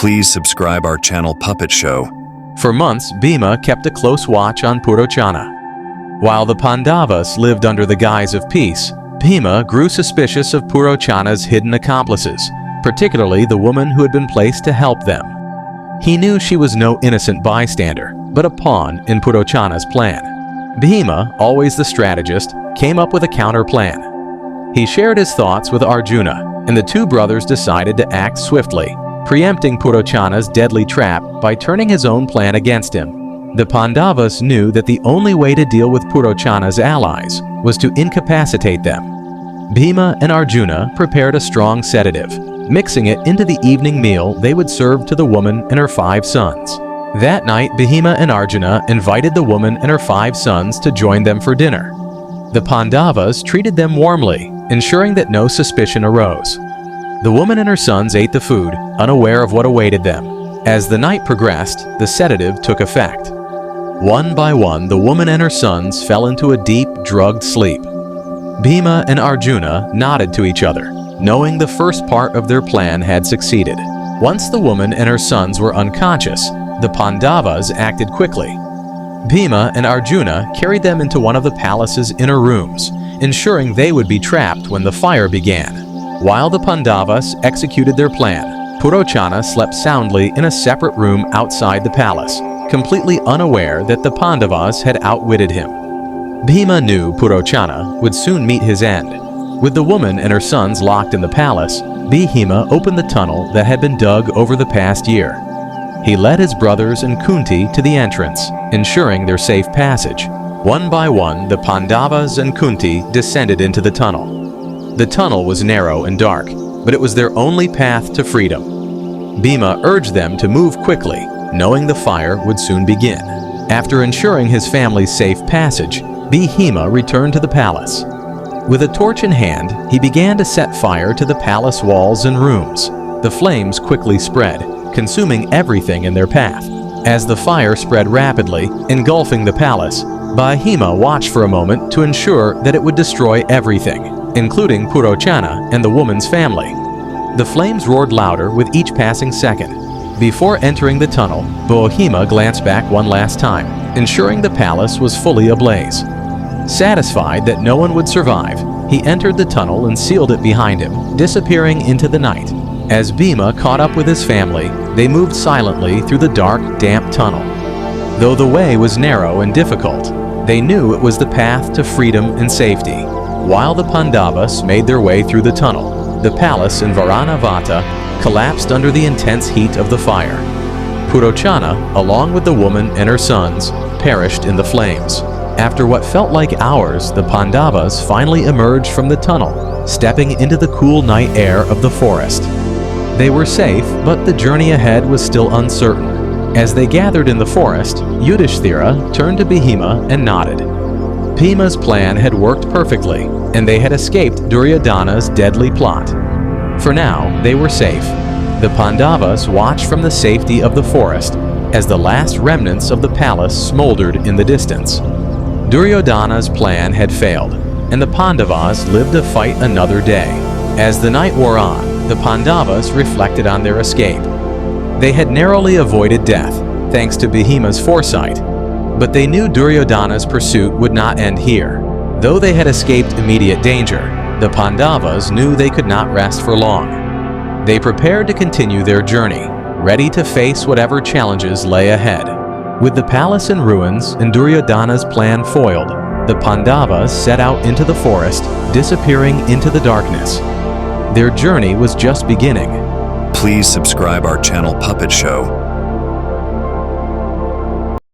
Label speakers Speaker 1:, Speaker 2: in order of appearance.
Speaker 1: Please subscribe our channel Puppet Show.
Speaker 2: For months, Bhima kept a close watch on Purochana. While the Pandavas lived under the guise of peace, Bhima grew suspicious of Purochana's hidden accomplices, particularly the woman who had been placed to help them. He knew she was no innocent bystander, but a pawn in Purochana's plan. Bhima, always the strategist, came up with a counter-plan. He shared his thoughts with Arjuna, and the two brothers decided to act swiftly, preempting Purochana's deadly trap by turning his own plan against him. The Pandavas knew that the only way to deal with Purochana's allies was to incapacitate them. Bhima and Arjuna prepared a strong sedative, mixing it into the evening meal they would serve to the woman and her 5 sons. That night, Bhima and Arjuna invited the woman and her 5 sons to join them for dinner. The Pandavas treated them warmly, ensuring that no suspicion arose. The woman and her sons ate the food, unaware of what awaited them. As the night progressed, the sedative took effect. One by one, the woman and her sons fell into a deep, drugged sleep. Bhima and Arjuna nodded to each other, knowing the first part of their plan had succeeded. Once the woman and her sons were unconscious, the Pandavas acted quickly. Bhima and Arjuna carried them into one of the palace's inner rooms, ensuring they would be trapped when the fire began. While the Pandavas executed their plan, Purochana slept soundly in a separate room outside the palace, completely unaware that the Pandavas had outwitted him. Bhima knew Purochana would soon meet his end. With the woman and her sons locked in the palace, Bhima opened the tunnel that had been dug over the past year. He led his brothers and Kunti to the entrance, ensuring their safe passage. One by one, the Pandavas and Kunti descended into the tunnel. The tunnel was narrow and dark, but it was their only path to freedom. Bhima urged them to move quickly, knowing the fire would soon begin. After ensuring his family's safe passage, Bhima returned to the palace. With a torch in hand, he began to set fire to the palace walls and rooms. The flames quickly spread, consuming everything in their path. As the fire spread rapidly, engulfing the palace, Bhima watched for a moment to ensure that it would destroy everything, including Purochana and the woman's family. The flames roared louder with each passing second. Before entering the tunnel, Bhima glanced back one last time, ensuring the palace was fully ablaze. Satisfied that no one would survive, he entered the tunnel and sealed it behind him, disappearing into the night. As Bhima caught up with his family, they moved silently through the dark, damp tunnel. Though the way was narrow and difficult, they knew it was the path to freedom and safety. While the Pandavas made their way through the tunnel, the palace in Varanavata collapsed under the intense heat of the fire. Purochana, along with the woman and her sons, perished in the flames. After what felt like hours, the Pandavas finally emerged from the tunnel, stepping into the cool night air of the forest. They were safe, but the journey ahead was still uncertain. As they gathered in the forest, Yudhishthira turned to Bhima and nodded. Bhima's plan had worked perfectly, and they had escaped Duryodhana's deadly plot. For now, they were safe. The Pandavas watched from the safety of the forest as the last remnants of the palace smoldered in the distance. Duryodhana's plan had failed, and the Pandavas lived to fight another day. As the night wore on, the Pandavas reflected on their escape. They had narrowly avoided death, thanks to Bhima's foresight, but they knew Duryodhana's pursuit would not end here. Though they had escaped immediate danger, the Pandavas knew they could not rest for long. They prepared to continue their journey, ready to face whatever challenges lay ahead. With the palace in ruins and Duryodhana's plan foiled, the Pandavas set out into the forest, disappearing into the darkness. Their journey was just beginning.
Speaker 1: Please subscribe our channel Puppet Show.